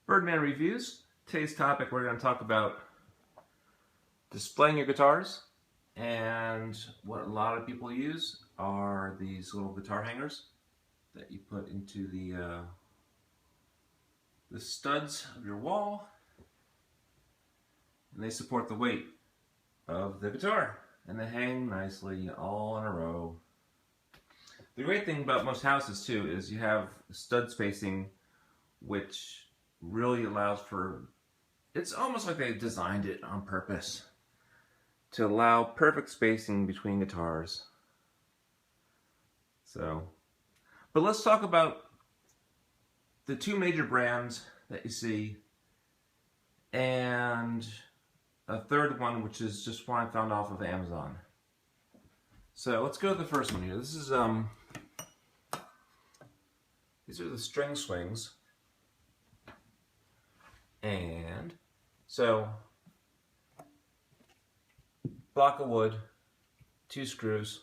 Birdman Reviews. Today's topic, we're going to talk about displaying your guitars, and what a lot of people use are these little guitar hangers that you put into the studs of your wall, and they support the weight of the guitar, and they hang nicely all in a row. The great thing about most houses too is you have stud spacing, which really allows for, it's almost like they designed it on purpose to allow perfect spacing between guitars. But let's talk about the two major brands that you see, and a third one, which is just one I found off of Amazon. So let's go to the first one here. This is these are the string swings. And so, block of wood, 2 screws,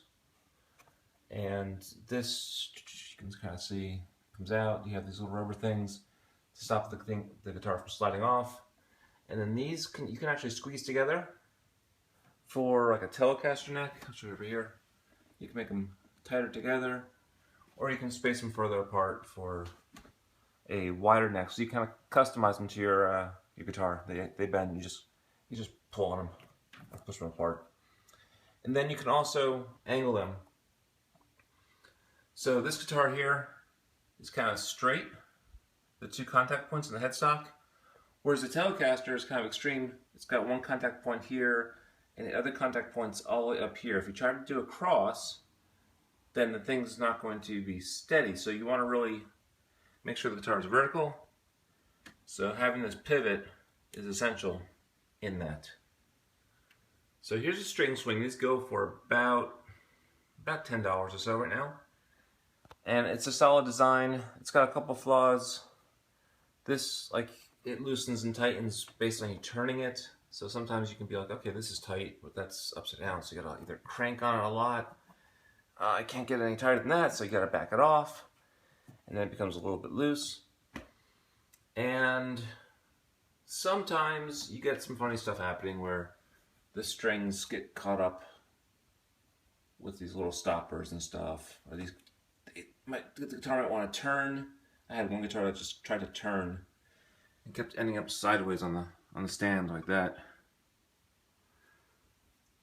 and this, you can kind of see, comes out. You have these little rubber things to stop the guitar from sliding off. And then these, you can actually squeeze together for like a Telecaster neck. I'll show you over here. You can make them tighter together, or you can space them further apart for a wider neck, so you kind of customize them to your guitar. They bend. You just pull on them, push them apart, and then you can also angle them. So this guitar here is kind of straight, the 2 contact points in the headstock, whereas the Telecaster is kind of extreme. It's got 1 contact point here, and the other contact point's all the way up here. If you try to do a cross, then the thing's not going to be steady. So you want to really make sure the guitar is vertical. So having this pivot is essential in that. So here's a string swing. These go for about $10 or so right now. And it's a solid design. It's got a couple flaws. This, like, it loosens and tightens based on you turning it. So sometimes you can be like, okay, this is tight, but that's upside down. So you gotta either crank on it a lot. I can't get it any tighter than that, so you gotta back it off. And then it becomes a little bit loose. And sometimes you get some funny stuff happening where the strings get caught up with these little stoppers and stuff. Or the guitar might want to turn. I had one guitar that just tried to turn and kept ending up sideways on the stand like that.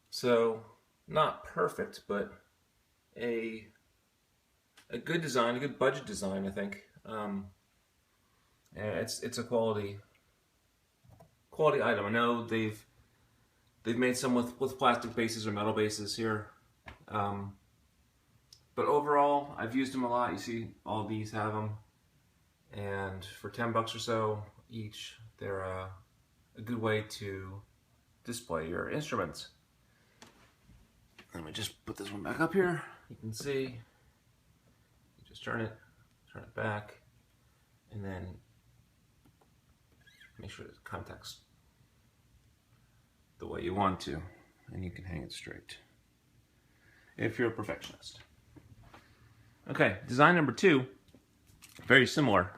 So not perfect, but a good design, a good budget design, I think. And it's a quality item. I know they've made some with plastic bases or metal bases here, but overall I've used them a lot. You see, all these have them, and for $10 or so each, they're a good way to display your instruments. Let me just put this one back up here. You can see. Just turn it back, and then make sure it contacts the way you want to, and you can hang it straight if you're a perfectionist. Okay, design number 2, very similar,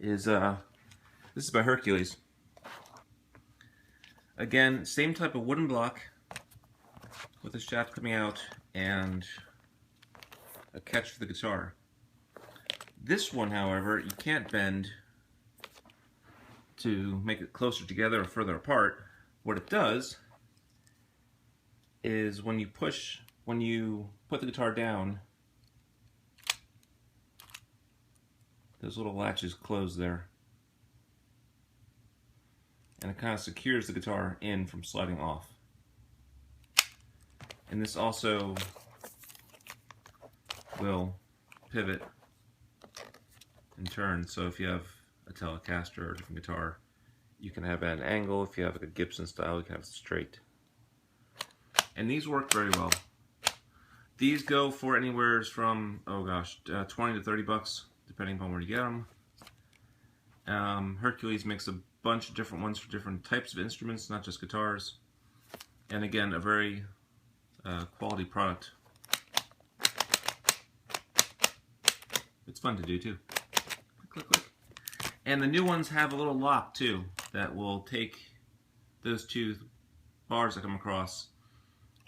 is this is by Hercules. Again, same type of wooden block with a shaft coming out and a catch for the guitar. This one, however, you can't bend to make it closer together or further apart. What it does is when you put the guitar down, those little latches close there, and it kind of secures the guitar in from sliding off. And this also will pivot and turn, so if you have a Telecaster or a different guitar, you can have it at an angle. If you have like a Gibson style, you can have it straight. And these work very well. These go for anywhere from, oh gosh, 20 to $30, depending upon where you get them. Hercules makes a bunch of different ones for different types of instruments, not just guitars. And again, a very quality product. It's fun to do too. Click, click, click. And the new ones have a little lock too that will take those two bars that come across,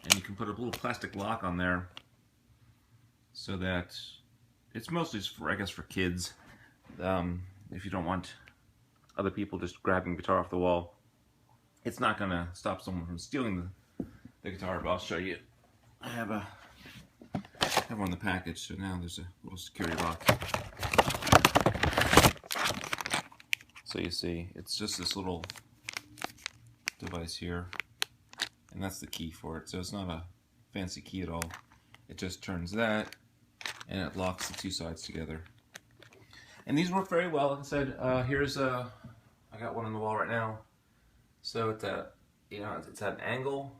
and you can put a little plastic lock on there so that it's mostly just for, I guess, for kids. If you don't want other people just grabbing the guitar off the wall. It's not going to stop someone from stealing the guitar, but I'll show you. I have one in the package, so now there's a little security lock. So you see, it's just this little device here, and that's the key for it. So it's not a fancy key at all. It just turns that, and it locks the two sides together. And these work very well. Like I said, I got one on the wall right now. So it's at, it's at an angle.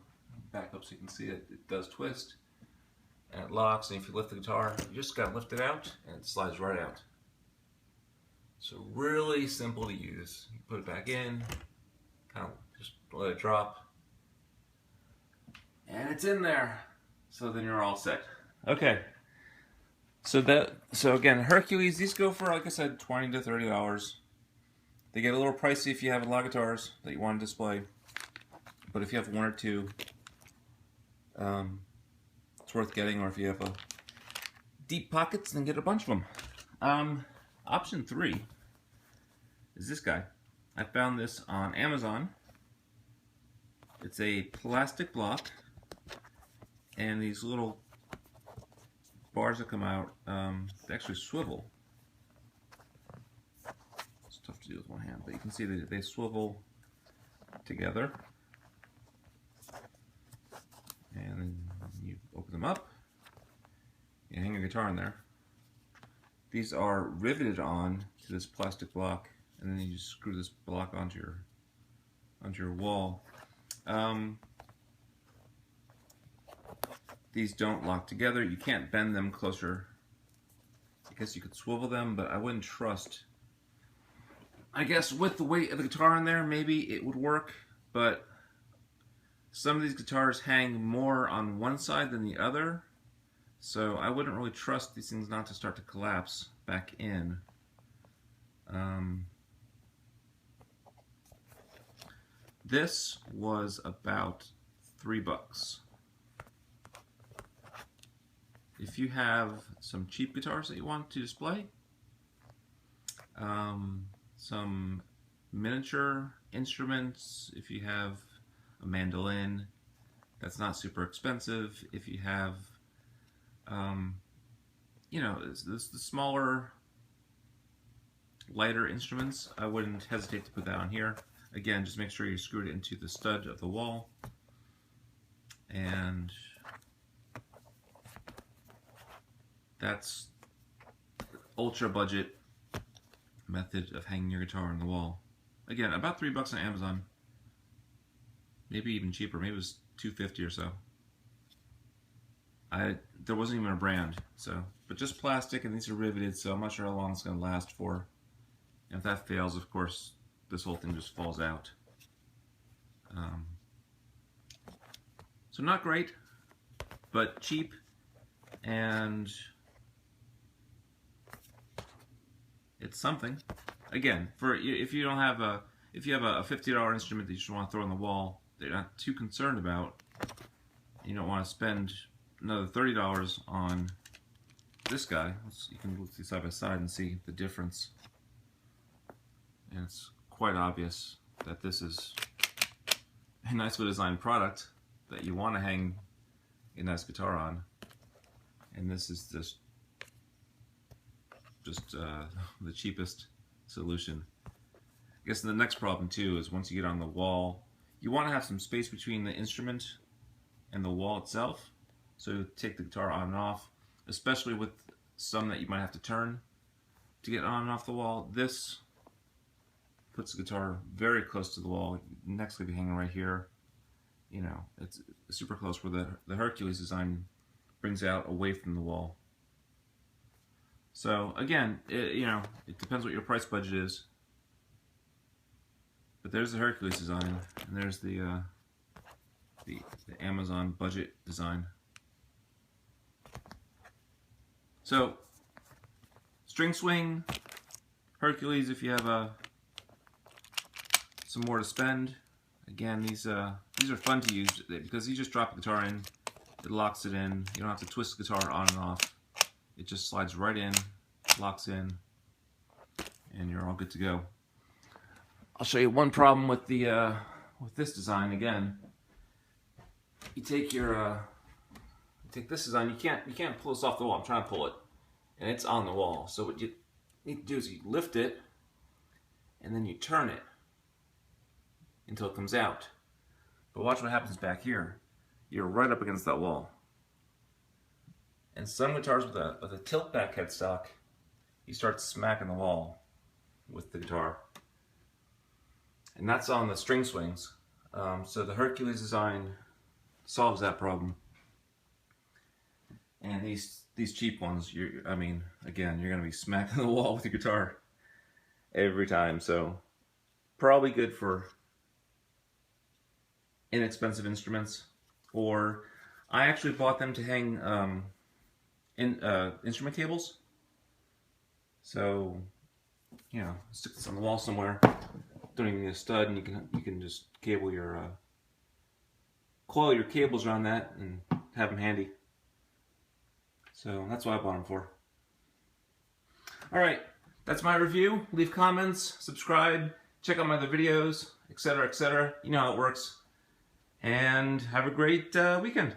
Back up so you can see it. It does twist, and it locks. And if you lift the guitar, you just gotta lift it out, and it slides right out. So really simple to use. You put it back in, kind of just let it drop, and it's in there. So then you're all set. Okay. So again, Hercules. These go for, like I said, $20 to $30. They get a little pricey if you have a lot of guitars that you want to display, but if you have one or two, it's worth getting. Or if you have deep pockets, then get a bunch of them. Option 3 is this guy. I found this on Amazon. It's a plastic block, and these little bars that come out, they actually swivel. It's tough to do with one hand, but you can see that they swivel together. And then you open them up, you hang your guitar in there. These are riveted on to this plastic block, and then you just screw this block onto your wall. These don't lock together. You can't bend them closer. I guess you could swivel them, but I wouldn't trust. I guess with the weight of the guitar in there, maybe it would work, but some of these guitars hang more on one side than the other, so I wouldn't really trust these things not to start to collapse back in. This was about $3. If you have some cheap guitars that you want to display, some miniature instruments, if you have a mandolin that's not super expensive, if you have, the smaller, lighter instruments, I wouldn't hesitate to put that on here. Again, just make sure you screw it into the stud of the wall, and that's the ultra budget method of hanging your guitar on the wall. Again, about $3 on Amazon. Maybe even cheaper. Maybe it was $2.50 or so. There wasn't even a brand, but just plastic, and these are riveted, so I'm not sure how long it's going to last for. And if that fails, of course, this whole thing just falls out. So not great, but cheap, and it's something. Again, if you have a $50 instrument that you just want to throw on the wall, that you're not too concerned about, you don't want to spend another $30 on this guy. You can look side by side and see the difference, and it's quite obvious that this is a nicely designed product that you want to hang a nice guitar on, and this is just the cheapest solution. I guess the next problem too is once you get on the wall, you want to have some space between the instrument and the wall itself, so take the guitar on and off, especially with some that you might have to turn to get on and off the wall. This puts the guitar very close to the wall. Neck's going to be hanging right here. It's super close, where the Hercules design brings it out away from the wall. So again, it depends what your price budget is. But there's the Hercules design, and there's the Amazon budget design. So, string swing, Hercules if you have some more to spend. Again, these are fun to use because you just drop the guitar in, it locks it in. You don't have to twist the guitar on and off. It just slides right in, locks in, and you're all good to go. I'll show you one problem with the with this design. Again, you take your take this design. You can't pull this off the wall. I'm trying to pull it, and it's on the wall. So what you need to do is you lift it, and then you turn it until it comes out. But watch what happens back here. You're right up against that wall. And some guitars with a tilt back headstock, you start smacking the wall with the guitar. And that's on the string swings. So the Hercules design solves that problem. And these cheap ones, I mean, again, you're gonna be smacking the wall with your guitar every time. So probably good for inexpensive instruments, or I actually bought them to hang instrument cables. So, you know, stick this on the wall somewhere. Don't even need a stud, and you can just cable your coil your cables around that and have them handy. So that's what I bought them for. All right, that's my review. Leave comments, subscribe, check out my other videos, etc., etc. You know how it works. And have a great weekend.